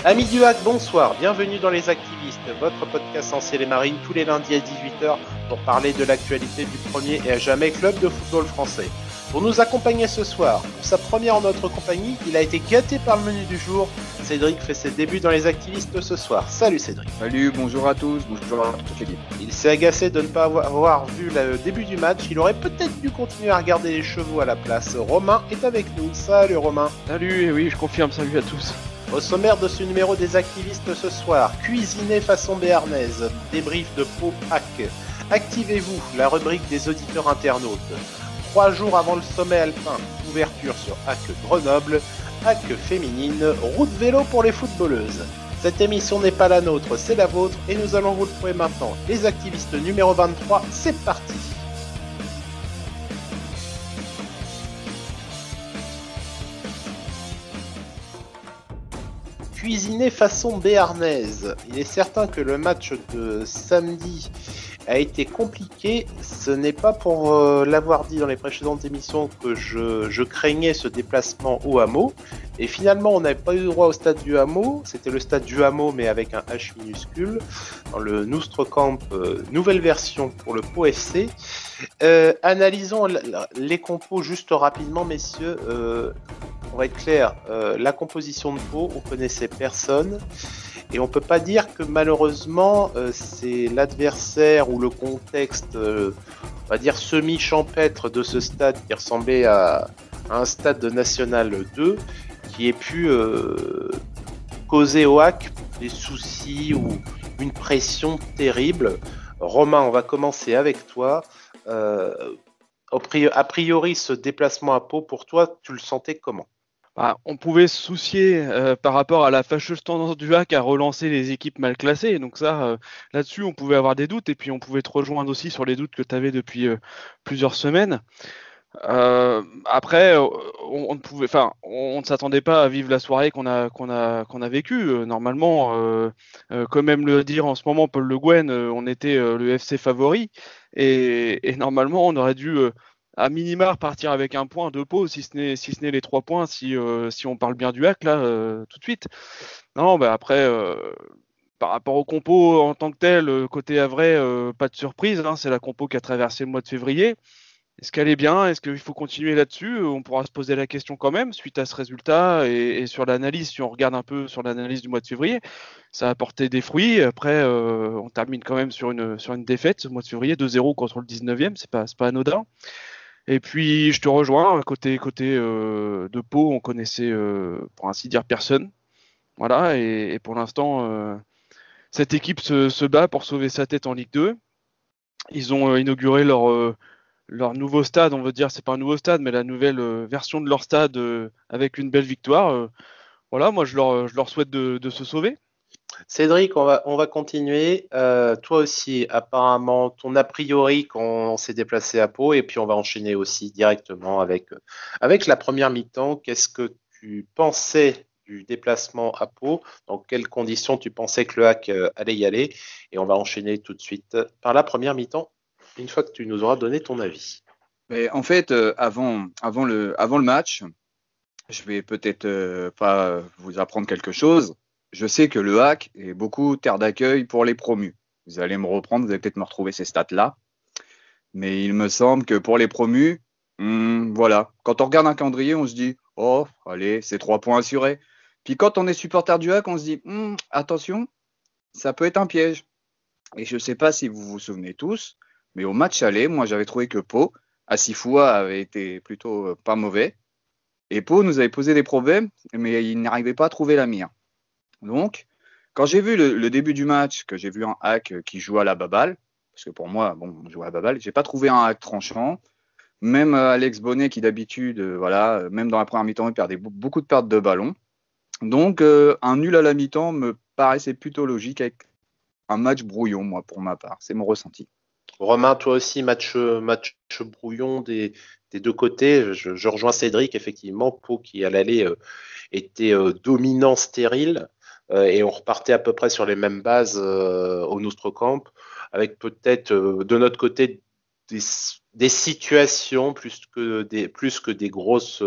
Amis du hack, bonsoir, bienvenue dans Les Activistes, votre podcast en ciel et marine tous les lundis à 18h pour parler de l'actualité du premier et à jamais club de football français. Pour nous accompagner ce soir, pour sa première en notre compagnie, il a été gâté par le menu du jour. Cédric fait ses débuts dans Les Activistes ce soir. Salut Cédric. Salut, bonjour à tous, bonjour à toute l'équipe. Il s'est agacé de ne pas avoir vu le début du match, il aurait peut-être dû continuer à regarder les chevaux à la place. Romain est avec nous, salut Romain. Salut, et oui, je confirme, salut à tous. Au sommaire de ce numéro des activistes ce soir, cuisiner façon béarnaise, débrief de Pau Hack. Activez-vous, la rubrique des auditeurs internautes. 3 jours avant le sommet alpin, ouverture sur Hack Grenoble, Hack féminine, route vélo pour les footballeuses. Cette émission n'est pas la nôtre, c'est la vôtre et nous allons vous le prouver maintenant. Les activistes numéro 23, c'est parti. Cuisiner façon béarnaise. Il est certain que le match de samedi a été compliqué. Ce n'est pas pour l'avoir dit dans les précédentes émissions que je craignais ce déplacement au hameau. Et finalement, on n'avait pas eu droit au stade du hameau. C'était le stade du hameau, mais avec un H minuscule. Dans le Noustrecamp, nouvelle version pour le Pau FC. Analysons les compos juste rapidement, messieurs. On va être clair, la composition de Pau, on connaissait personne. Et on peut pas dire que malheureusement, c'est l'adversaire ou le contexte, on va dire semi-champêtre de ce stade qui ressemblait à un stade de National 2 qui ait pu causer au Hack des soucis ou une pression terrible. Romain, on va commencer avec toi. A priori, ce déplacement à Pau, pour toi, tu le sentais comment ? On pouvait se soucier par rapport à la fâcheuse tendance du Hack à relancer les équipes mal classées. Donc ça, là-dessus, on pouvait avoir des doutes. Et puis, on pouvait te rejoindre aussi sur les doutes que tu avais depuis plusieurs semaines. Après, on ne s'attendait pas à vivre la soirée qu'on a vécue. Normalement, comme aime le dire en ce moment Paul Le Guen, on était le FC favori. Et normalement, on aurait dû... à minima repartir avec un point, 2 pots, si ce n'est les 3 points, si on parle bien du hack, là, tout de suite. Non, après, par rapport au compo en tant que tel, côté Havrais, pas de surprise, hein, c'est la compo qui a traversé le mois de février. Est-ce qu'elle est bien ? Est-ce qu'il faut continuer là-dessus ? On pourra se poser la question quand même, suite à ce résultat, et sur l'analyse, si on regarde un peu sur l'analyse du mois de février, ça a porté des fruits. Après, on termine quand même sur une défaite, ce mois de février, 2-0 contre le 19e, c'est pas anodin. Et puis, je te rejoins, côté de Pau, on connaissait, pour ainsi dire, personne. Voilà, et pour l'instant, cette équipe se bat pour sauver sa tête en Ligue 2. Ils ont inauguré leur nouveau stade, on veut dire, c'est pas un nouveau stade, mais la nouvelle version de leur stade avec une belle victoire. Voilà, moi, je leur souhaite de se sauver. Cédric, on va continuer. Toi aussi, apparemment, ton a priori quand on s'est déplacé à Pau, et puis on va enchaîner aussi directement avec la première mi-temps. Qu'est-ce que tu pensais du déplacement à Pau? Dans quelles conditions tu pensais que le Hack allait y aller? Et on va enchaîner tout de suite par la première mi-temps, une fois que tu nous auras donné ton avis. Mais en fait, avant le match, je vais peut-être pas vous apprendre quelque chose. Je sais que le Hack est beaucoup terre d'accueil pour les promus. Vous allez me reprendre, vous allez peut-être me retrouver ces stats-là. Mais il me semble que pour les promus, voilà. Quand on regarde un calendrier, on se dit, oh, allez, c'est 3 points assurés. Puis quand on est supporter du Hack, on se dit, attention, ça peut être un piège. Et je ne sais pas si vous vous souvenez tous, mais au match aller, moi j'avais trouvé que Pau, à 6 fois, avait été plutôt pas mauvais. Et Pau nous avait posé des problèmes, mais il n'arrivait pas à trouver la mire. Donc, quand j'ai vu le début du match, que j'ai vu un Hack qui joue à la baballe, parce que pour moi, bon, on joue à la baballe, j'ai pas trouvé un Hack tranchant. Même Alex Bonnet, qui d'habitude, voilà, même dans la première mi-temps, il perdait beaucoup de pertes de ballon. Donc, un nul à la mi-temps me paraissait plutôt logique avec un match brouillon, moi, pour ma part. C'est mon ressenti. Romain, toi aussi, match brouillon des deux côtés. Je rejoins Cédric, effectivement. Pau qui, à l'aller, était dominant, stérile. Et on repartait à peu près sur les mêmes bases au Noustrecamp, avec peut-être de notre côté des situations plus que des grosses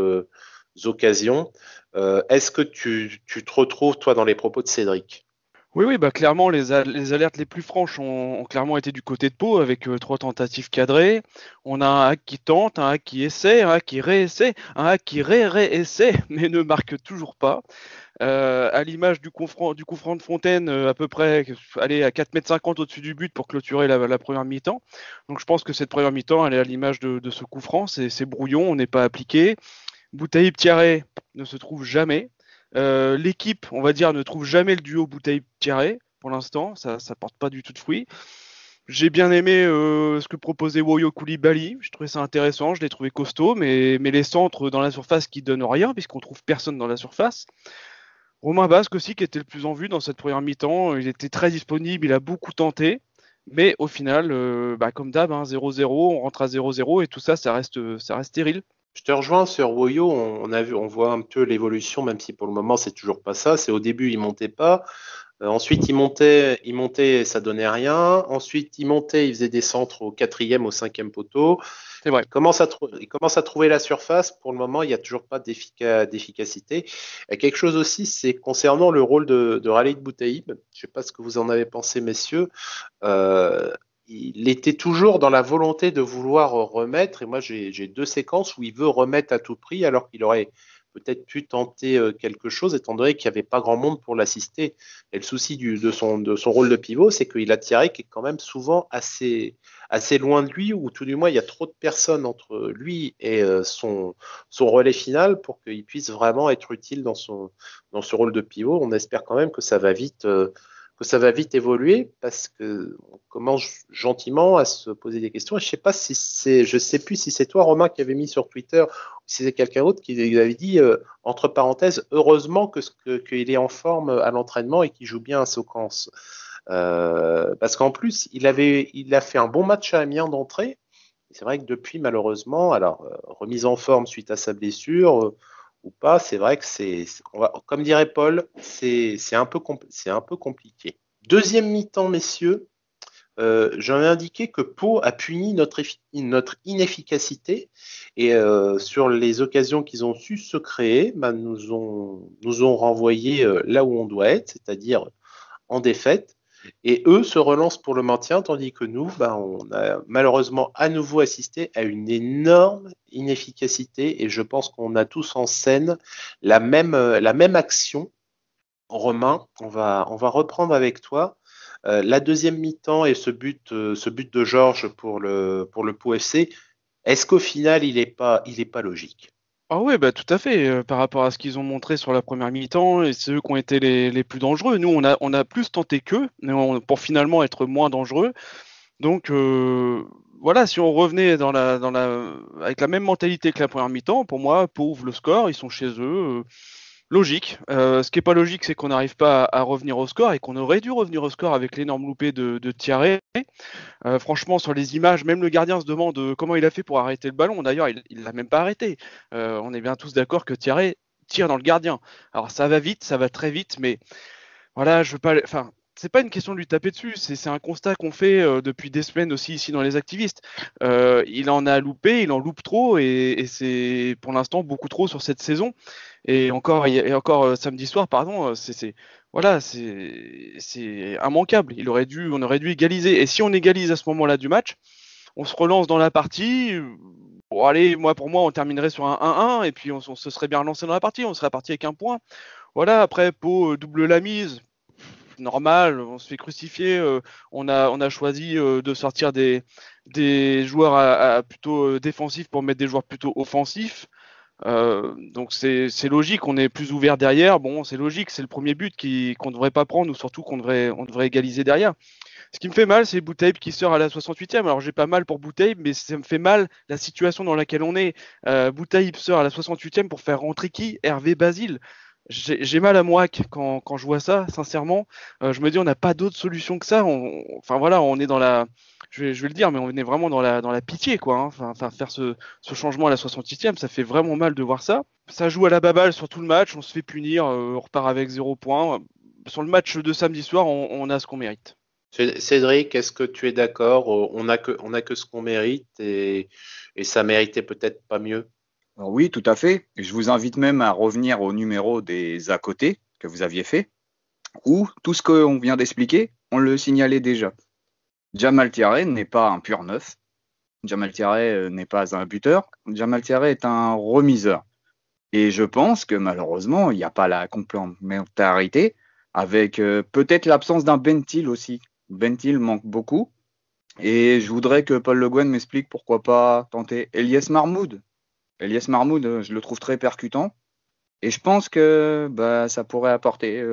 occasions. Est-ce que tu te retrouves, toi, dans les propos de Cédric? Oui, bah clairement, les alertes les plus franches ont clairement été du côté de Pau avec 3 tentatives cadrées. On a un hack qui tente, un hack qui essaie, un hack qui réessaie, un hack qui réessaie, mais ne marque toujours pas. À l'image du coup franc de Fontaine, à peu près allez, à 4,50 m au-dessus du but pour clôturer la première mi-temps. Donc je pense que cette première mi-temps, elle est à l'image de ce coup franc. C'est brouillon, on n'est pas appliqué. Boutaïb-Thierry ne se trouve jamais. L'équipe, on va dire, ne trouve jamais le duo Boutaïb-Thierry pour l'instant. Ça porte pas du tout de fruits. J'ai bien aimé ce que proposait Woyo Koulibaly. Je trouvais ça intéressant, je l'ai trouvé costaud, mais les centres dans la surface qui donnent rien, puisqu'on trouve personne dans la surface. Romain Basque aussi, qui était le plus en vue dans cette première mi-temps. Il était très disponible, il a beaucoup tenté. Mais au final, comme d'hab, 0-0, on rentre à 0-0 et tout ça, ça reste stérile. Je te rejoins sur Woyo, on voit un peu l'évolution, même si pour le moment c'est toujours pas ça. C'est au début il montait pas, ensuite il montait et ça donnait rien. Ensuite il montait, il faisait des centres au 4e, au 5e poteau. C'est vrai. Il commence à trouver la surface. Pour le moment, il n'y a toujours pas d'efficacité. Et quelque chose aussi, c'est concernant le rôle de Khalid Boutaïb. Je ne sais pas ce que vous en avez pensé, messieurs. Il était toujours dans la volonté de vouloir remettre. Et moi, j'ai 2 séquences où il veut remettre à tout prix, alors qu'il aurait peut-être pu tenter quelque chose, étant donné qu'il n'y avait pas grand monde pour l'assister. Et le souci de son rôle de pivot, c'est qu'il a Thierry qui est quand même souvent assez loin de lui, ou tout du moins il y a trop de personnes entre lui et son relais final pour qu'il puisse vraiment être utile dans ce rôle de pivot. On espère quand même que ça va vite évoluer, parce que on commence gentiment à se poser des questions. Et je sais plus si c'est toi, Romain, qui avait mis sur Twitter, ou si c'est quelqu'un d'autre qui avait dit, entre parenthèses, heureusement qu'il est en forme à l'entraînement et qu'il joue bien à Socance. Parce qu'en plus, il a fait un bon match à Amiens d'entrée. C'est vrai que depuis, malheureusement, alors remise en forme suite à sa blessure ou pas, c'est vrai que comme dirait Paul, c'est un peu compliqué. Deuxième mi-temps, messieurs, j'en ai indiqué que Pau a puni notre inefficacité, et sur les occasions qu'ils ont su se créer, nous ont renvoyé là où on doit être, c'est-à-dire en défaite. Et eux se relancent pour le maintien, tandis que nous, on a malheureusement à nouveau assisté à une énorme inefficacité, et je pense qu'on a tous en scène la même action. Romain, on va reprendre avec toi. La deuxième mi-temps et ce but de Georges pour le Pau FC, est-ce qu'au final il est pas logique? Ah ouais, bah tout à fait. Par rapport à ce qu'ils ont montré sur la première mi-temps, et c'est eux qui ont été les plus dangereux. Nous, on a plus tenté qu'eux, mais pour finalement être moins dangereux. Donc voilà, si on revenait avec la même mentalité que la première mi-temps, pour moi, Pau ouvre le score, ils sont chez eux. Logique. Ce qui est pas logique, c'est qu'on n'arrive pas à revenir au score et qu'on aurait dû revenir au score avec l'énorme loupé de Thierry. Franchement, sur les images, même le gardien se demande comment il a fait pour arrêter le ballon. D'ailleurs, il l'a même pas arrêté. On est bien tous d'accord que Thierry tire dans le gardien. Alors ça va vite, ça va très vite, mais voilà, je veux pas. Enfin, c'est pas une question de lui taper dessus. C'est un constat qu'on fait depuis des semaines aussi ici dans les activistes. Il en a loupé, il en loupe trop, et c'est pour l'instant beaucoup trop sur cette saison. Et encore, samedi soir, pardon, voilà, c'est immanquable. On aurait dû égaliser. Et si on égalise à ce moment-là du match, on se relance dans la partie. Bon, allez, pour moi, on terminerait sur un 1-1 et puis on se serait bien relancé dans la partie. On serait parti avec un point. Voilà, après, Pau double la mise. Normal, on se fait crucifier. On a choisi de sortir des joueurs plutôt défensifs pour mettre des joueurs plutôt offensifs. Donc c'est logique, on est plus ouvert derrière. Bon, c'est logique, c'est le premier but qu'on ne devrait pas prendre, ou surtout on devrait égaliser derrière. Ce qui me fait mal, c'est Boutaïb qui sort à la 68e. Alors j'ai pas mal pour Boutaïb, mais ça me fait mal la situation dans laquelle on est. Boutaïb sort à la 68e pour faire rentrer qui? Hervé Basile. J'ai mal à moi quand je vois ça, sincèrement. Je me dis, on n'a pas d'autre solution que ça. Enfin voilà, on est dans la. Je vais le dire, mais on est vraiment dans la pitié, quoi. Enfin, faire ce changement à la 68e, ça fait vraiment mal de voir ça. Ça joue à la baballe sur tout le match, on se fait punir, on repart avec 0 points. Sur le match de samedi soir, on a ce qu'on mérite. Cédric, est-ce que tu es d'accord? On a que ce qu'on mérite, et ça méritait peut-être pas mieux. Alors oui, tout à fait. Et je vous invite même à revenir au numéro des à côté que vous aviez fait, où tout ce qu'on vient d'expliquer, on le signalait déjà. Jamal Thiaré n'est pas un pur neuf. Jamal Thiaré n'est pas un buteur. Jamal Thiaré est un remiseur. Et je pense que malheureusement, il n'y a pas la complémentarité avec peut-être l'absence d'un Bentil aussi. Bentil manque beaucoup. Et je voudrais que Paul Le Guen m'explique pourquoi pas tenter Elias Marmoud. Elias Marmoud, je le trouve très percutant. Et je pense que bah, ça pourrait apporter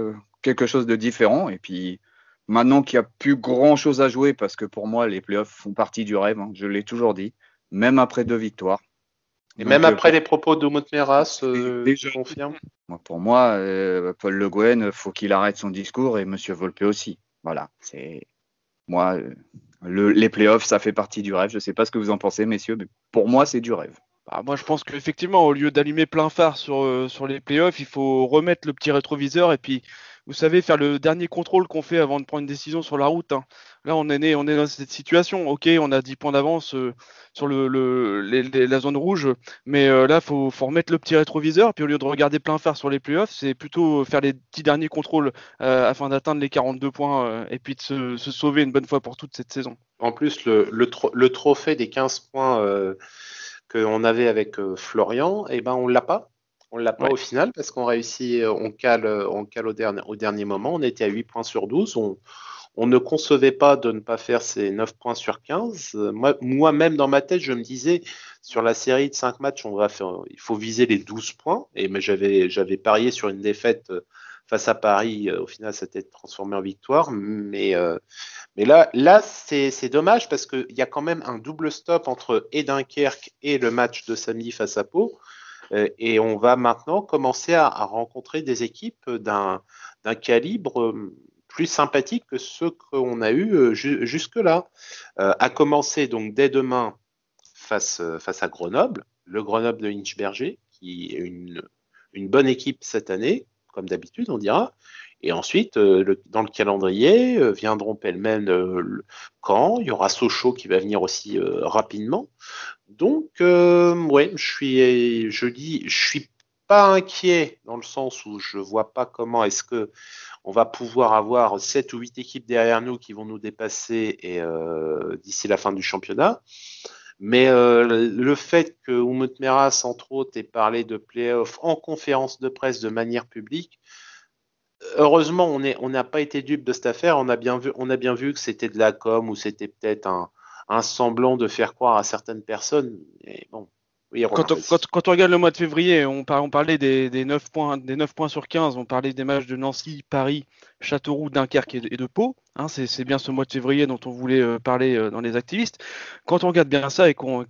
quelque chose de différent. Et puis maintenant qu'il n'y a plus grand-chose à jouer, parce que pour moi, les playoffs font partie du rêve, hein, je l'ai toujours dit, même après 2 victoires. Et même Donc après les propos de Meras, déjà, tu confirmes? pour moi, Paul Le Guen, faut qu'il arrête son discours et Monsieur Volpe aussi. Voilà, c'est moi, les playoffs, ça fait partie du rêve. Je ne sais pas ce que vous en pensez, messieurs, mais pour moi, c'est du rêve. Bah, moi, je pense qu'effectivement, au lieu d'allumer plein phare sur les playoffs, il faut remettre le petit rétroviseur et puis, vous savez, faire le dernier contrôle qu'on fait avant de prendre une décision sur la route, hein. Là, on est dans cette situation. Ok, on a 10 points d'avance sur la zone rouge, mais là, faut remettre le petit rétroviseur. Puis, au lieu de regarder plein phare sur les playoffs, c'est plutôt faire les petits derniers contrôles afin d'atteindre les 42 points et puis de se sauver une bonne fois pour toute cette saison. En plus, le trophée des 15 points qu'on avait avec Florian, eh ben, on l'a pas. On l'a pas Ouais. au final parce qu'on réussit, on cale au dernier moment. On était à 8 points sur 12. On ne concevait pas de ne pas faire ces 9 points sur 15. Moi-même, dans ma tête, je me disais, sur la série de 5 matchs, il faut viser les 12 points. Mais j'avais parié sur une défaite face à Paris. Au final, ça s'était transformé en victoire. Mais là c'est dommage parce qu'il y a quand même un double stop entre Dunkerque et le match de samedi face à Pau. Et on va maintenant commencer à rencontrer des équipes d'un calibre plus sympathique que ceux qu'on a eu jusque-là. À commencer donc dès demain face à Grenoble, le Grenoble de Hinchberger, qui est une bonne équipe cette année, comme d'habitude, on dira. Et ensuite, dans le calendrier, viendront pêle-mêle Caen, il y aura Sochaux qui va venir aussi rapidement. Donc, ouais, je suis pas inquiet dans le sens où je vois pas comment est-ce que on va pouvoir avoir 7 ou 8 équipes derrière nous qui vont nous dépasser d'ici la fin du championnat. Mais le fait que Umut Meras, entre autres, ait parlé de playoffs en conférence de presse de manière publique, heureusement, on n'a pas été dupe de cette affaire. On a bien vu que c'était de la com ou c'était peut-être un semblant de faire croire à certaines personnes. Et bon, oui, Romain, vas-y. Quand on regarde le mois de février, on parlait des 9 points, des 9 points sur 15, on parlait des matchs de Nancy, Paris, Châteauroux, Dunkerque et de Pau. Hein, c'est bien ce mois de février dont on voulait parler dans les activistes. Quand on regarde bien ça et qu'on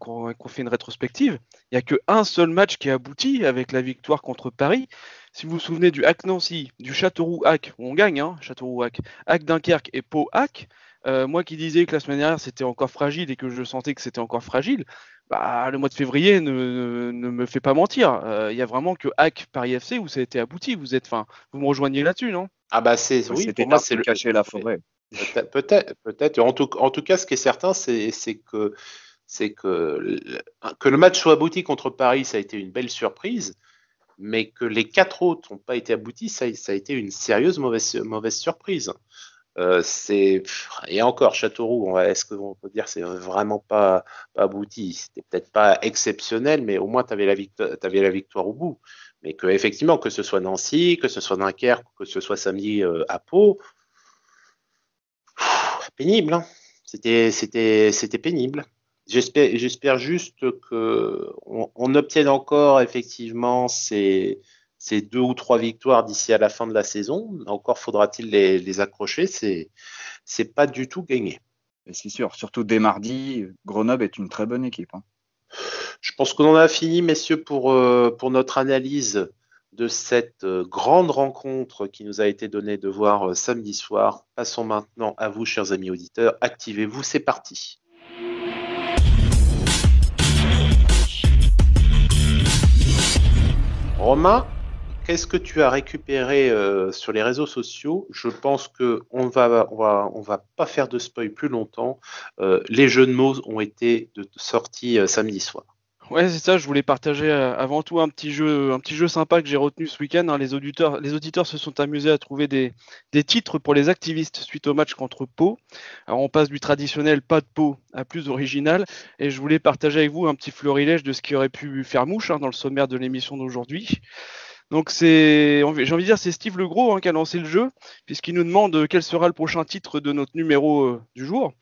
fait une rétrospective, il n'y a qu'un seul match qui a abouti avec la victoire contre Paris. Si vous vous souvenez du HAC-Nancy, du Châteauroux-HAC, où on gagne, hein, Châteauroux-HAC, HAC-Dunkerque et Pau-HAC, moi qui disais que la semaine dernière c'était encore fragile et que je sentais que c'était encore fragile, bah, le mois de février ne me fait pas mentir. Il y a vraiment que HAC Paris FC où ça a été abouti. Vous me rejoignez là-dessus, non? Ah bah oui, C'était pour moi, l'arbre caché la forêt. peut-être. En tout cas, ce qui est certain, c'est que le match soit abouti contre Paris, ça a été une belle surprise. Mais que les 4 autres n'ont pas été aboutis, ça a été une sérieuse mauvaise surprise. Et encore, Châteauroux, est-ce qu'on peut dire que c'est vraiment pas abouti? C'était peut-être pas exceptionnel, mais au moins tu avais la victoire au bout. Mais que effectivement, que ce soit Nancy, que ce soit Dunkerque, que ce soit samedi à Pau, pénible, hein. C'était pénible. J'espère juste que on obtienne encore effectivement ces 2 ou 3 victoires d'ici à la fin de la saison. Encore faudra-t-il les accrocher. C'est pas du tout gagné. Et c'est sûr, surtout dès mardi, Grenoble est une très bonne équipe, hein. Je pense qu'on en a fini, messieurs, pour notre analyse de cette grande rencontre qui nous a été donnée de voir samedi soir. Passons maintenant à vous, chers amis auditeurs. Activez-vous, c'est parti. Romain, qu'est-ce que tu as récupéré sur les réseaux sociaux? Je pense que on va pas faire de spoil plus longtemps. Les jeux de mots ont été sortis samedi soir. Ouais, c'est ça, je voulais partager avant tout un petit jeu sympa que j'ai retenu ce week-end, hein. Les auditeurs se sont amusés à trouver des titres pour les activistes suite au match contre Pau. Alors on passe du traditionnel pas de Pau à plus original, et je voulais partager avec vous un petit florilège de ce qui aurait pu faire mouche, hein, dans le sommaire de l'émission d'aujourd'hui. Donc j'ai envie de dire, c'est Steve Legros, hein, qui a lancé le jeu, puisqu'il nous demande quel sera le prochain titre de notre numéro du jour.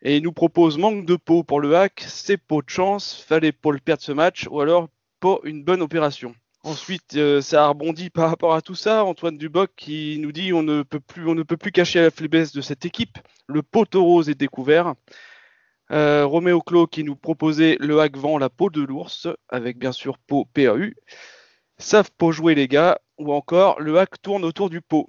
Et il nous propose manque de peau pour le hack, c'est peau de chance, fallait pas le perdre ce match, ou alors pas une bonne opération. Ensuite, ça a rebondi par rapport à tout ça. Antoine Duboc qui nous dit on ne peut plus cacher la faiblesse de cette équipe. Le poteau rose est découvert. Roméo Clos qui nous proposait le hack vend la peau de l'ours, avec bien sûr peau PAU. Savent pas jouer les gars, ou encore le hack tourne autour du pot.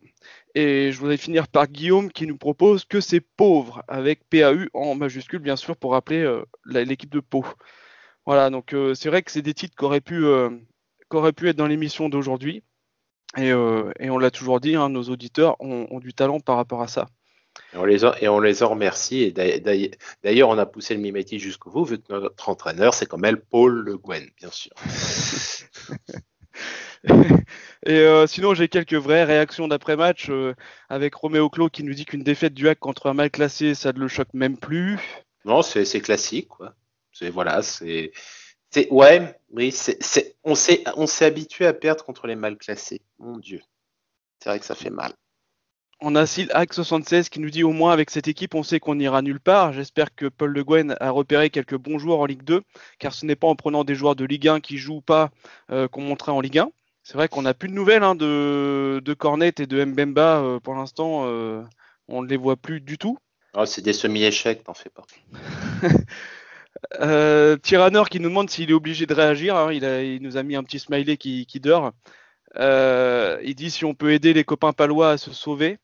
Et je voudrais finir par Guillaume qui nous propose que c'est pauvre, avec PAU en majuscule bien sûr pour rappeler l'équipe de Pau. Voilà, donc c'est vrai que c'est des titres qui auraient pu être dans l'émission d'aujourd'hui. Et on l'a toujours dit, hein, nos auditeurs ont du talent par rapport à ça. Et on les en remercie. Et d'ailleurs, on a poussé le mimétisme jusqu'au bout, vu que notre entraîneur, c'est comme elle, Paul Le Guen, bien sûr. Et sinon, j'ai quelques vraies réactions d'après-match avec Roméo Clos qui nous dit qu'une défaite du hack contre un mal classé, ça ne le choque même plus. Non, c'est classique, quoi. Ouais, oui, on s'est habitué à perdre contre les mal classés. Mon Dieu, c'est vrai que ça fait mal. On a Silhack76 qui nous dit au moins avec cette équipe, on sait qu'on n'ira nulle part. J'espère que Paul Le Guen a repéré quelques bons joueurs en Ligue 2, car ce n'est pas en prenant des joueurs de Ligue 1 qui jouent pas qu'on montera en Ligue 1. C'est vrai qu'on n'a plus de nouvelles, hein, de Cornet et de Mbemba pour l'instant. On ne les voit plus du tout. Oh, c'est des semi-échecs, t'en fais pas. Tyranner qui nous demande s'il est obligé de réagir, hein. Il nous a mis un petit smiley qui dort. Il dit si on peut aider les copains palois à se sauver.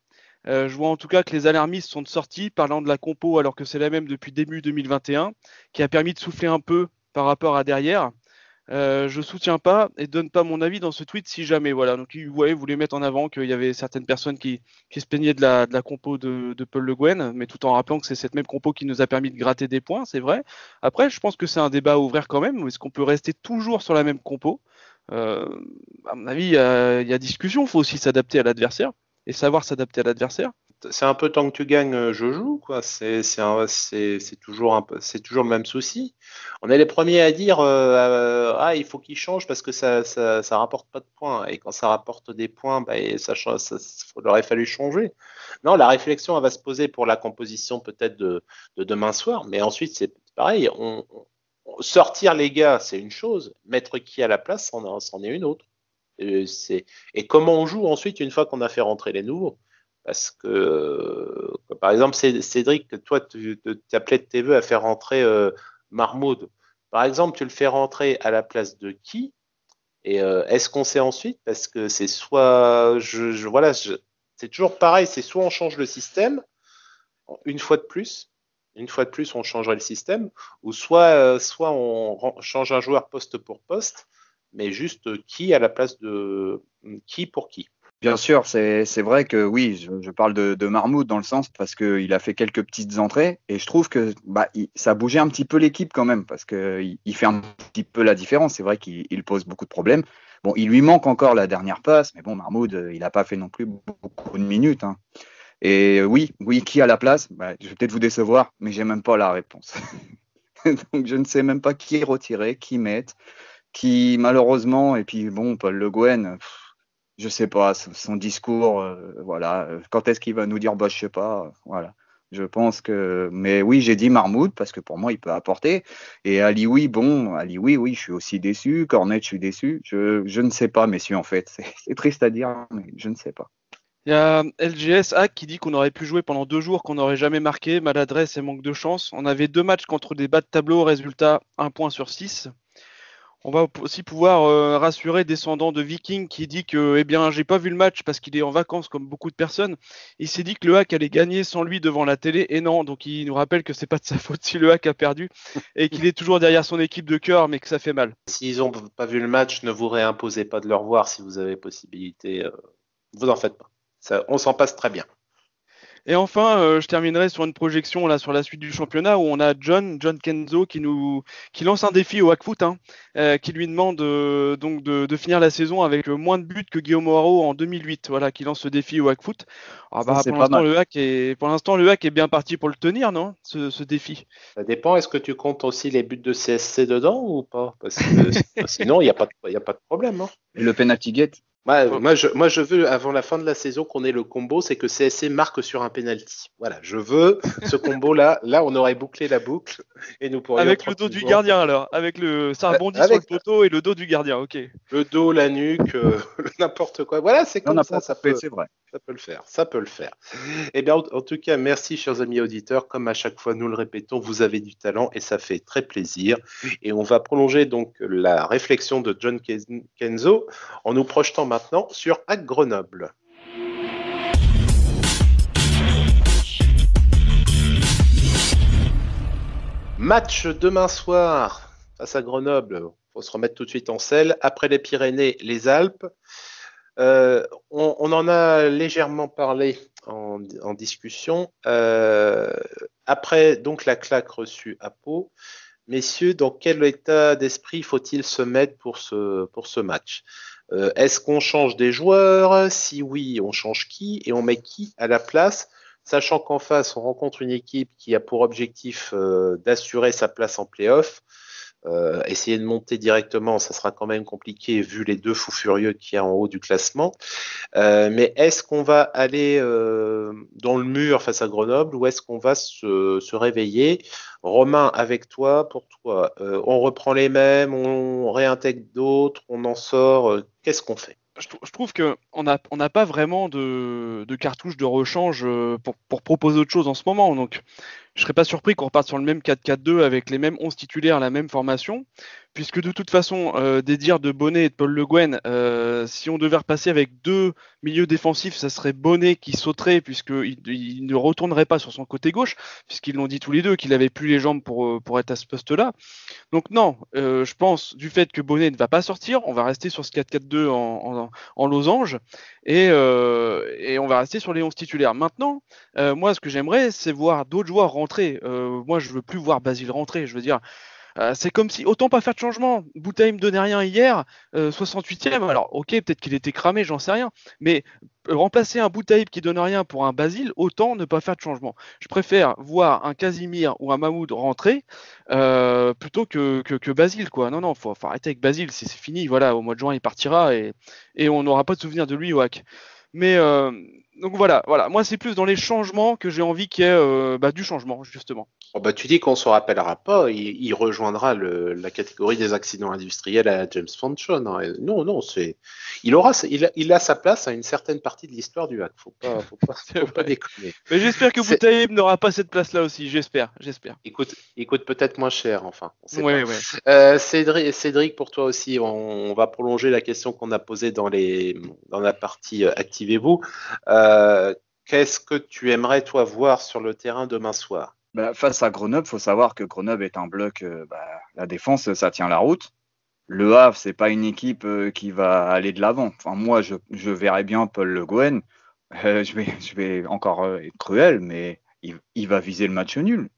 Je vois en tout cas que les alarmistes sont sortis parlant de la compo alors que c'est la même depuis début 2021, qui a permis de souffler un peu par rapport à derrière. Je soutiens pas et donne pas mon avis dans ce tweet si jamais. Voilà, donc il voulait mettre en avant qu'il y avait certaines personnes qui se plaignaient de la compo de Paul Le Guen, mais tout en rappelant que c'est cette même compo qui nous a permis de gratter des points, c'est vrai. Après, je pense que c'est un débat à ouvrir quand même. Est-ce qu'on peut rester toujours sur la même compo? À mon avis, il y a discussion. Il faut aussi s'adapter à l'adversaire et savoir s'adapter à l'adversaire. C'est un peu tant que tu gagnes, je joue, quoi. C'est toujours le même souci. On est les premiers à dire il faut qu'il change parce que ça rapporte pas de points. Et quand ça rapporte des points, il aurait fallu changer. Non, la réflexion elle va se poser pour la composition peut-être de demain soir, mais ensuite c'est pareil. Sortir les gars, c'est une chose. Mettre qui à la place, c'en est une autre. Et comment on joue ensuite une fois qu'on a fait rentrer les nouveaux? Parce que, par exemple, Cédric, toi, tu appelais de tes voeux à faire rentrer Marmoud. Par exemple, tu le fais rentrer à la place de qui? Et est-ce qu'on sait ensuite? Parce que c'est soit, c'est toujours pareil, c'est soit on change le système, une fois de plus, on changerait le système, ou soit on change un joueur poste pour poste, mais juste qui à la place de qui pour qui. Bien sûr, c'est vrai que oui, je parle de Marmoud dans le sens parce qu'il a fait quelques petites entrées et je trouve que ça a bougé un petit peu l'équipe quand même parce qu'il fait un petit peu la différence. C'est vrai qu'il pose beaucoup de problèmes. Bon, il lui manque encore la dernière passe, mais bon, Marmoud, il n'a pas fait non plus beaucoup de minutes, hein. Et oui, qui à la place? Je vais peut-être vous décevoir, mais j'ai même pas la réponse. Donc je ne sais même pas qui retirer, qui mettre, qui malheureusement, et puis bon, Paul Le Guen, je sais pas, son discours, voilà. Quand est-ce qu'il va nous dire, je sais pas, voilà. Je pense que, mais oui, j'ai dit Marmoud parce que pour moi, il peut apporter. Et Ali, oui, je suis aussi déçu. Cornet, je suis déçu. Je ne sais pas, messieurs, en fait. C'est triste à dire, mais je ne sais pas. Il y a LGS Hack qui dit qu'on aurait pu jouer pendant 2 jours, qu'on n'aurait jamais marqué, maladresse et manque de chance. On avait 2 matchs contre des bas de tableau, résultat 1 point sur 6. On va aussi pouvoir rassurer descendant de Viking qui dit que j'ai pas vu le match parce qu'il est en vacances comme beaucoup de personnes. Il s'est dit que le hack allait gagner sans lui devant la télé et non, donc il nous rappelle que c'est pas de sa faute si le hack a perdu et qu'il est toujours derrière son équipe de cœur mais que ça fait mal. S'ils n'ont pas vu le match, ne vous réimposez pas de le revoir si vous avez possibilité. Vous en faites pas. On s'en passe très bien. Et enfin, je terminerai sur une projection là sur la suite du championnat où on a John Kenzo qui lance un défi au Hackfoot, hein, qui lui demande donc de finir la saison avec moins de buts que Guillaume Moreau en 2008. Voilà, qui lance ce défi au Hackfoot. Ah Ça, bah c'est pas mal. pour l'instant le Hack est bien parti pour le tenir, non? Ce défi. Ça dépend, est-ce que tu comptes aussi les buts de CSC dedans ou pas? Parce que sinon, il y a pas de problème, hein. Et le penalty get, Faut- Moi, je veux, avant la fin de la saison, qu'on ait le combo, c'est que CSC marque sur un penalty. Voilà, je veux ce combo-là. Là, on aurait bouclé la boucle et nous pourrions Avec le dos du tranquillement, gardien alors, ça rebondit sur le avec poteau et le dos du gardien. Ok. le dos, la nuque, n'importe quoi. Voilà, c'est on comme n'a pas ça, encore fait, c'est vrai. ça peut le faire, ça peut le faire. Eh bien, en tout cas, merci, chers amis auditeurs. Comme à chaque fois, nous le répétons, vous avez du talent et ça fait très plaisir. Et on va prolonger donc la réflexion de John Kenzo en nous projetant maintenant sur AC Grenoble. Match demain soir face à Grenoble. Il faut se remettre tout de suite en selle. Après les Pyrénées, les Alpes. On en a légèrement parlé en discussion. Après donc la claque reçue à Pau, messieurs, dans quel état d'esprit faut-il se mettre pour ce match? Est-ce qu'on change des joueurs? Si oui, on change qui? Et on met qui à la place? Sachant qu'en face, on rencontre une équipe qui a pour objectif d'assurer sa place en play-off. Essayer de monter directement, ça sera quand même compliqué vu les deux fous furieux qu'il y a en haut du classement. Mais est-ce qu'on va aller dans le mur face à Grenoble ou est-ce qu'on va se réveiller? Romain, avec toi, pour toi, on reprend les mêmes, on réintègre d'autres, on en sort. Qu'est-ce qu'on fait? Je trouve que on n'a pas vraiment de cartouche de rechange pour proposer autre chose en ce moment. Donc, je serais pas surpris qu'on reparte sur le même 4-4-2 avec les mêmes 11 titulaires, la même formation, puisque de toute façon, des dires de Bonnet et de Paul Le Guen, si on devait repasser avec deux milieux défensifs, ça serait Bonnet qui sauterait, puisqu'il ne retournerait pas sur son côté gauche, puisqu'ils l'ont dit tous les deux qu'il avait plus les jambes pour être à ce poste-là. Donc non, je pense du fait que Bonnet ne va pas sortir, on va rester sur ce 4-4-2 en losange et on va rester sur les 11 titulaires. Maintenant, moi ce que j'aimerais c'est voir d'autres joueurs rentrer. Moi je veux plus voir Basile rentrer, je veux dire c'est comme si, autant pas faire de changement. Boutaï me donnait rien hier, 68e. Alors, ok, peut-être qu'il était cramé, j'en sais rien. Mais remplacer un Boutaïb qui donne rien pour un Basile, autant ne pas faire de changement. Je préfère voir un Casimir ou un Mahmoud rentrer plutôt que Basile, quoi. Non, faut arrêter avec Basile, c'est fini. Voilà, au mois de juin, il partira et on n'aura pas de souvenir de lui au hack. Mais donc voilà. Moi, c'est plus dans les changements que j'ai envie qu'il y ait du changement, justement. Oh bah, tu dis qu'on se rappellera pas, il rejoindra la catégorie des accidents industriels à la James Foncho. Non, non, il a sa place à une certaine partie de l'histoire du hack. C'est Faut pas vrai. déconner. Mais j'espère que C'est- Boutaïb n'aura pas cette place-là aussi. J'espère. il coûte peut-être moins cher, enfin, on sait pas. Ouais. Cédric, pour toi aussi, on va prolonger la question qu'on a posée dans la partie activez-vous. Qu'est-ce que tu aimerais, toi, voir sur le terrain demain soir? Bah, face à Grenoble, faut savoir que Grenoble est un bloc, la défense, ça tient la route. Le Havre, c'est pas une équipe qui va aller de l'avant. Enfin, moi, je verrais bien Paul Le Guen. Je vais encore être cruel, mais il va viser le match nul.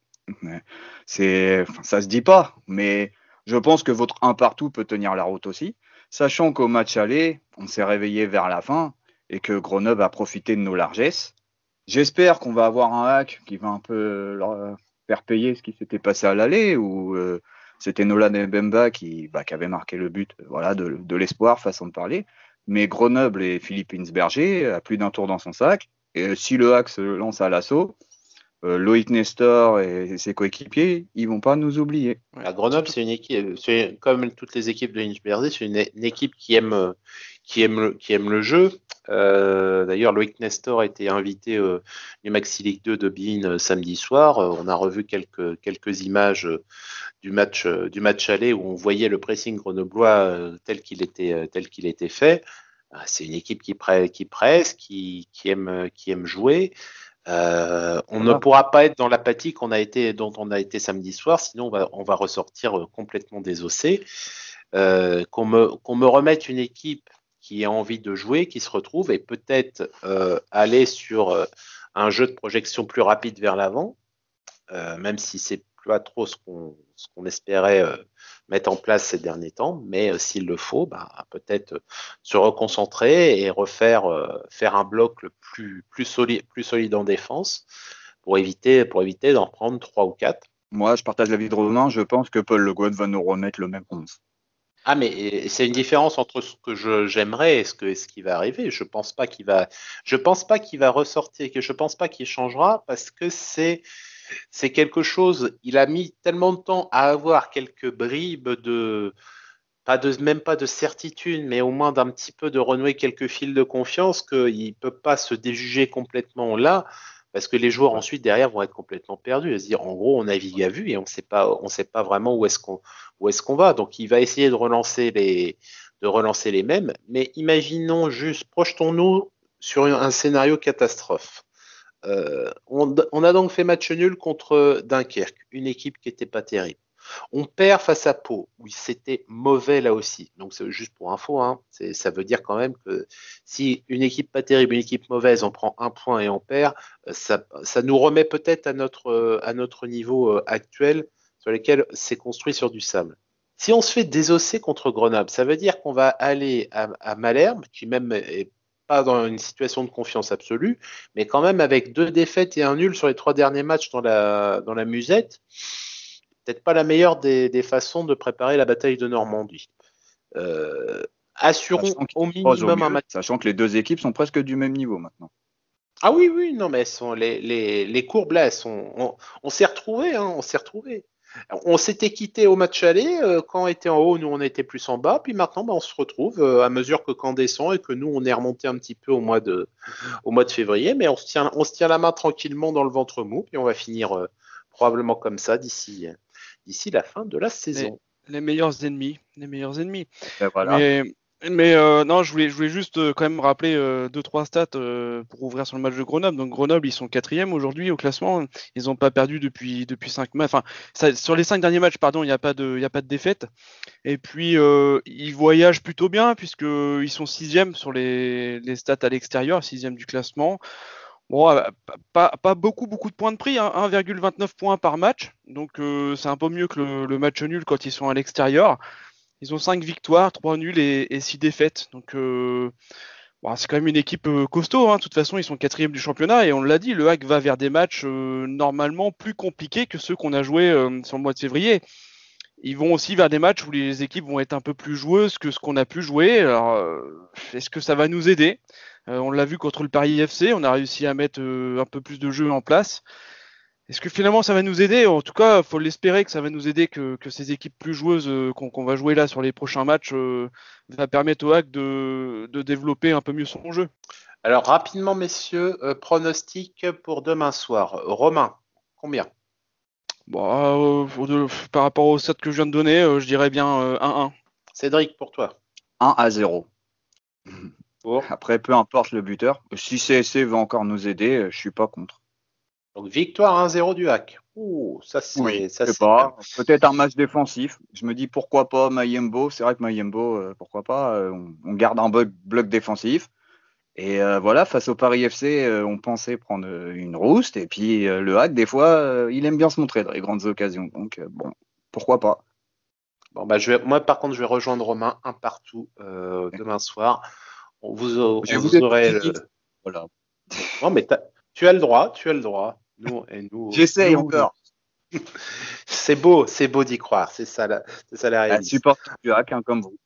Ça se dit pas, mais je pense que votre un partout peut tenir la route aussi, sachant qu'au match aller, on s'est réveillé vers la fin et que Grenoble a profité de nos largesses. J'espère qu'on va avoir un hack qui va un peu leur faire payer ce qui s'était passé à l'aller, où c'était Nolan Mbemba qui avait marqué le but voilà, de l'espoir, façon de parler. Mais Grenoble et Philippe Insberger a plus d'un tour dans son sac. Et si le hack se lance à l'assaut, Loïc Nestor et ses coéquipiers, ils vont pas nous oublier. Ouais. À Grenoble, c'est une équipe, comme toutes les équipes de Inchberger, c'est une équipe qui aime le jeu. D'ailleurs, Loïc Nestor a été invité du Maxi League 2 de Bein samedi soir. On a revu quelques images du match aller où on voyait le pressing grenoblois tel qu'il était fait. C'est une équipe qui presse, qui aime jouer. On ne pourra pas être dans l'apathie dont on a été samedi soir, sinon on va ressortir complètement désossé. Qu'on me remette une équipe qui a envie de jouer, qui se retrouve et peut-être aller sur un jeu de projection plus rapide vers l'avant, même si c'est pas trop ce qu'on espérait mettre en place ces derniers temps, mais s'il le faut, peut-être se reconcentrer et faire un bloc le plus solide en défense pour éviter d'en prendre 3 ou 4. Moi, je partage l'avis de Romain, je pense que Paul Le Guen va nous remettre le même 11. Ah, mais c'est une différence entre ce que j'aimerais et ce qui va arriver. Je pense pas qu'il va ressortir, que je pense pas qu'il changera parce que c'est quelque chose. Il a mis tellement de temps à avoir quelques bribes même pas de certitude, mais au moins d'un petit peu de renouer quelques fils de confiance qu'il peut pas se déjuger complètement là. Parce que les joueurs ensuite derrière vont être complètement perdus. C'est-à-dire, en gros, on navigue à vue et on sait pas vraiment où est-ce qu'on va. Donc, il va essayer de relancer les mêmes. Mais imaginons juste, projetons-nous sur un scénario catastrophe. On a donc fait match nul contre Dunkerque, une équipe qui n'était pas terrible. On perd face à Pau, où c'était mauvais là aussi. Donc c'est juste pour info, hein. Ça veut dire quand même que si une équipe pas terrible, une équipe mauvaise, on prend 1 point et on perd, ça nous remet peut-être à notre niveau actuel sur lequel c'est construit sur du sable. Si on se fait désosser contre Grenoble, ça veut dire qu'on va aller à Malherbe, qui même est pas dans une situation de confiance absolue, mais quand même avec 2 défaites et un nul sur les 3 derniers matchs dans la musette. Peut-être pas la meilleure des façons de préparer la bataille de Normandie. Assurons au minimum un match. Sachant que les 2 équipes sont presque du même niveau maintenant. Ah oui, non, mais les courbes là, on s'est retrouvés, hein, On s'était quitté au match aller, quand on était en haut, nous on était plus en bas, puis maintenant on se retrouve à mesure que quand descend et que nous on est remonté un petit peu au mois de février, mais on se tient la main tranquillement dans le ventre mou, puis on va finir probablement comme ça d'ici la fin de la saison. Les meilleurs ennemis. Et voilà. Mais non, je voulais juste quand même rappeler 2-3 stats pour ouvrir sur le match de Grenoble. Donc Grenoble, ils sont 4e aujourd'hui au classement. Ils n'ont pas perdu depuis 5 matchs. Enfin, sur les 5 derniers matchs, pardon, il n'y a pas de défaite. Et puis ils voyagent plutôt bien puisqu'ils sont 6e sur les stats à l'extérieur, 6e du classement. Bon, pas beaucoup de points de prix, hein, 1,29 points par match. Donc c'est un peu mieux que le match nul quand ils sont à l'extérieur. Ils ont 5 victoires, 3 nuls et 6 défaites. Donc c'est quand même une équipe costaud, hein. De toute façon, ils sont 4e du championnat et on l'a dit, le HAC va vers des matchs normalement plus compliqués que ceux qu'on a joués sur le mois de février. Ils vont aussi vers des matchs où les équipes vont être un peu plus joueuses que ce qu'on a pu jouer. Alors, est-ce que ça va nous aider ? On l'a vu contre le Paris FC, on a réussi à mettre un peu plus de jeu en place. Est-ce que finalement ça va nous aider ? En tout cas, il faut l'espérer que ça va nous aider, que ces équipes plus joueuses qu'on va jouer là sur les prochains matchs va permettre au HAC de développer un peu mieux son jeu. Alors rapidement messieurs, pronostic pour demain soir. Romain, combien ? Par rapport au stats que je viens de donner, je dirais bien 1-1. Cédric, pour toi ? 1-0. Après, peu importe le buteur. Si CSC va encore nous aider, je suis pas contre. Donc victoire 1-0 du HAC. Ça c'est. Oui, ça c'est pas. Peut-être un match défensif. Je me dis pourquoi pas Mayembo. C'est vrai que Mayembo, pourquoi pas. On garde un bloc défensif. Et voilà, face au Paris FC, on pensait prendre une rouste. Et puis le HAC, des fois, il aime bien se montrer dans les grandes occasions. Donc bon, pourquoi pas. Bon moi par contre, je vais rejoindre Romain, un partout demain soir. Vous aurez. Voilà. Non mais tu as le droit. Nous. J'essaye encore. C'est beau d'y croire. C'est ça la réalité. Support du HAC, hein, comme vous.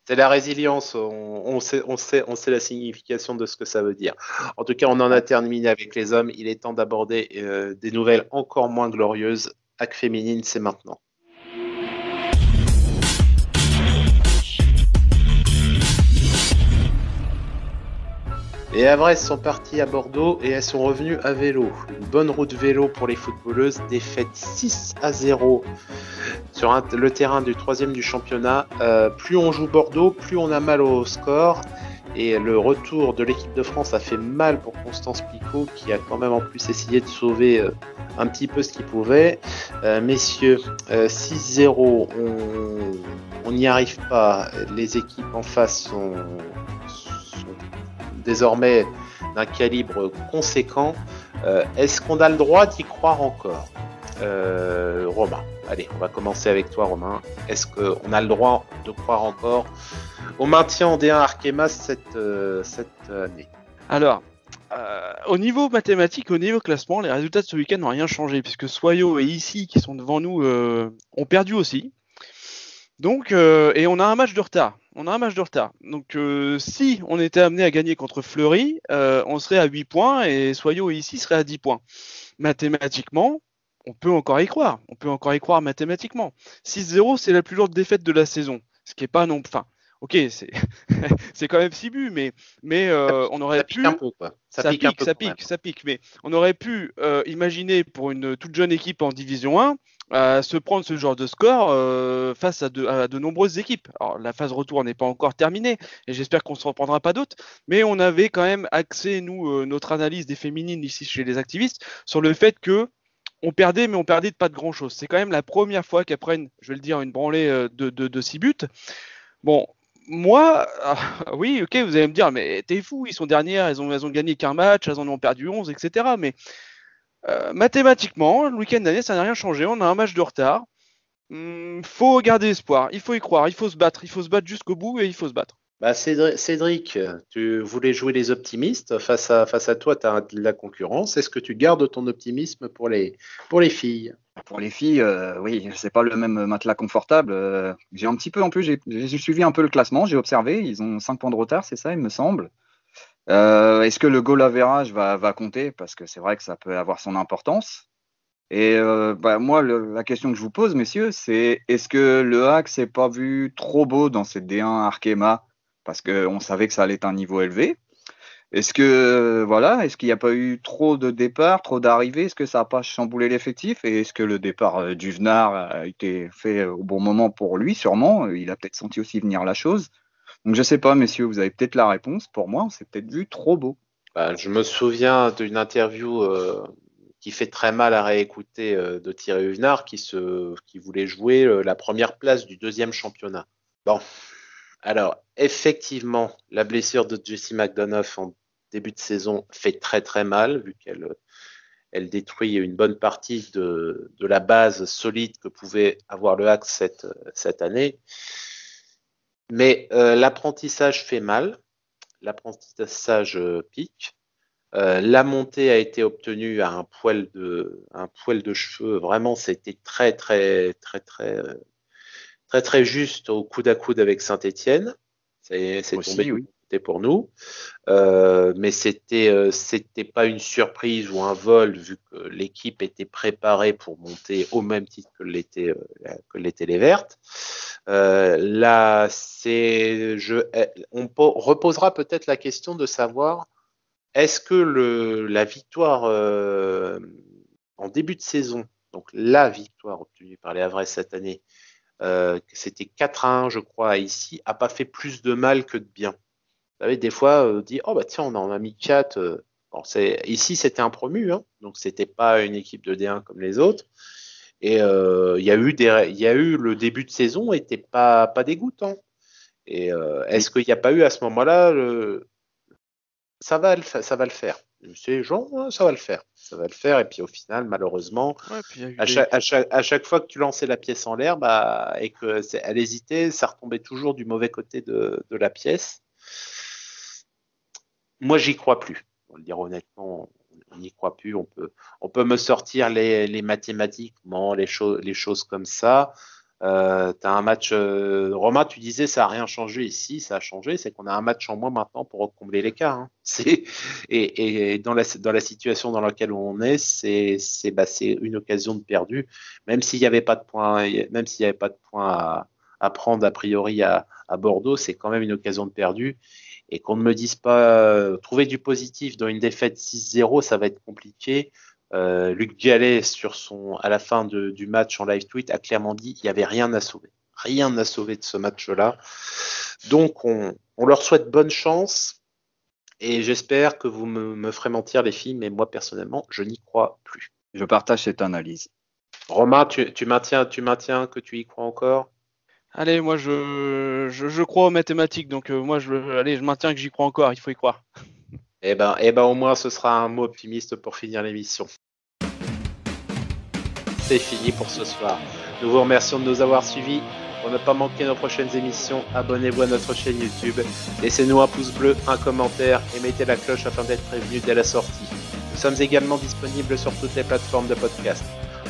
C'est la résilience. On sait la signification de ce que ça veut dire. En tout cas, on en a terminé avec les hommes. Il est temps d'aborder des nouvelles encore moins glorieuses. HAC féminine, c'est maintenant. Les Havresses sont parties à Bordeaux et elles sont revenues à vélo. Une bonne route vélo pour les footballeuses, défaite 6-0 sur le terrain du 3e du championnat. Plus on joue Bordeaux, plus on a mal au score. Et le retour de l'équipe de France a fait mal pour Constance Picot, qui a quand même en plus essayé de sauver un petit peu ce qu'il pouvait. Messieurs, 6-0, on n'y arrive pas. Les équipes en face sont désormais d'un calibre conséquent. Est-ce qu'on a le droit d'y croire encore, Romain? Allez, on va commencer avec toi, Romain. Est-ce qu'on a le droit de croire encore au maintien en D1 Arkema cette année? Alors, au niveau mathématique, au niveau classement, les résultats de ce week-end n'ont rien changé, puisque Soyo et Ici, qui sont devant nous, ont perdu aussi. Donc, et on a un match de retard. Donc, si on était amené à gagner contre Fleury, on serait à 8 points et Soyo et Ici seraient à 10 points. Mathématiquement, on peut encore y croire. Mathématiquement. 6-0, c'est la plus lourde défaite de la saison. Ce qui est pas non... Enfin, ok, c'est quand même 6 buts, mais on aurait pu... Ça pique un peu, quoi. Ça pique. Mais on aurait pu imaginer pour une toute jeune équipe en Division 1 se prendre ce genre de score face à de nombreuses équipes. Alors, la phase retour n'est pas encore terminée, et j'espère qu'on ne se reprendra pas d'autres, mais on avait quand même axé, nous, notre analyse des féminines ici chez les activistes, sur le fait que on perdait, mais on perdait de pas de grand-chose. C'est quand même la première fois qu'après, je vais le dire, une branlée de 6 buts. Bon, moi, oui, ok, vous allez me dire, mais t'es fou, ils sont dernières, elles ont gagné qu'un match, elles en ont perdu 11, etc. Mais mathématiquement, le week-end dernier, ça n'a rien changé. On a un match de retard. Faut garder espoir, il faut y croire, il faut se battre jusqu'au bout et il faut se battre. Bah Cédric, tu voulais jouer les optimistes. Face à toi, tu as de la concurrence. Est-ce que tu gardes ton optimisme pour les filles? Pour les filles, oui, c'est pas le même matelas confortable. J'ai un petit peu, en plus, j'ai suivi un peu le classement, j'ai observé, ils ont 5 points de retard, c'est ça, il me semble. Est-ce que le goal average va compter? Parce que c'est vrai que ça peut avoir son importance. Et moi, la question que je vous pose, messieurs, c'est est-ce que le HAC s'est pas vu trop beau dans cette D1 Arkema? Parce qu'on savait que ça allait être un niveau élevé. Est-ce qu'il n'y a pas eu trop de départs, trop d'arrivées? Est-ce que ça n'a pas chamboulé l'effectif? Et est-ce que le départ d'Huvenard a été fait au bon moment pour lui? Sûrement. Il a peut-être senti aussi venir la chose. Donc, je ne sais pas, messieurs, vous avez peut-être la réponse. Pour moi, on s'est peut-être vu trop beau. Je me souviens d'une interview qui fait très mal à réécouter de Thierry Huvenard qui voulait jouer la première place du deuxième championnat. Bon, alors effectivement, la blessure de Jessie McDonough en début de saison fait très très mal vu qu'elle détruit une bonne partie de la base solide que pouvait avoir le HAC cette année. Mais l'apprentissage fait mal, l'apprentissage pique. La montée a été obtenue à un poil de cheveux. Vraiment, c'était très juste au coude à coude avec Saint-Étienne. C'est tombé oui. Pour nous. Mais c'était pas une surprise ou un vol vu que l'équipe était préparée pour monter au même titre que l'étaient les Vertes. Là, on reposera peut-être la question de savoir est-ce que la victoire en début de saison, donc la victoire obtenue par les Havrais cette année, c'était 4-1, je crois, ici, a pas fait plus de mal que de bien. Vous savez, des fois, on dit, oh bah tiens, on en a mis 4. Bon, ici, c'était un promu, hein, donc c'était pas une équipe de D1 comme les autres. Et il y a eu le début de saison était pas dégoûtant. Et est-ce qu'il n'y a pas eu à ce moment-là ça va le faire. C'est Jean, ça va le faire. Ça va le faire. Et puis au final, malheureusement, à chaque fois que tu lançais la pièce en l'air, et qu'elle hésitait, ça retombait toujours du mauvais côté de la pièce. Moi, j'y crois plus. On va le dire honnêtement, on n'y croit plus. On peut me sortir les mathématiques, les choses comme ça. T'as un match, Romain, tu disais ça a rien changé ici, ça a changé, c'est qu'on a un match en moins maintenant pour combler l'écart. Hein. Et dans la situation dans laquelle on est, c'est une occasion de perdu, même s'il n'y avait pas de points, à prendre a priori à Bordeaux, c'est quand même une occasion de perdu. Et qu'on ne me dise pas trouver du positif dans une défaite 6-0, ça va être compliqué. Luc Gallet, à la fin du match en live tweet, a clairement dit qu'il n'y avait rien à sauver. Rien à sauver de ce match-là. Donc, on leur souhaite bonne chance. Et j'espère que vous me ferez mentir, les filles, mais moi, personnellement, je n'y crois plus. Je partage cette analyse. Romain, tu maintiens que tu y crois encore? Allez, moi, je crois aux mathématiques. Donc, moi, je maintiens que j'y crois encore. Il faut y croire. Eh ben, au moins, ce sera un mot optimiste pour finir l'émission. C'est fini pour ce soir. Nous vous remercions de nous avoir suivis. Pour ne pas manquer nos prochaines émissions, abonnez-vous à notre chaîne YouTube. Laissez-nous un pouce bleu, un commentaire et mettez la cloche afin d'être prévenu dès la sortie. Nous sommes également disponibles sur toutes les plateformes de podcast.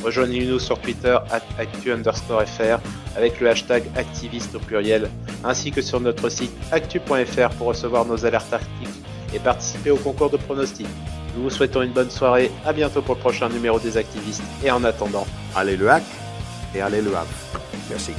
Rejoignez-nous sur Twitter @actu_fr avec le hashtag activiste au pluriel, ainsi que sur notre site actu.fr pour recevoir nos alertes articles et participer au concours de pronostics. Nous vous souhaitons une bonne soirée, à bientôt pour le prochain numéro des activistes, et en attendant, Allez le hack et allez le Havre. Merci.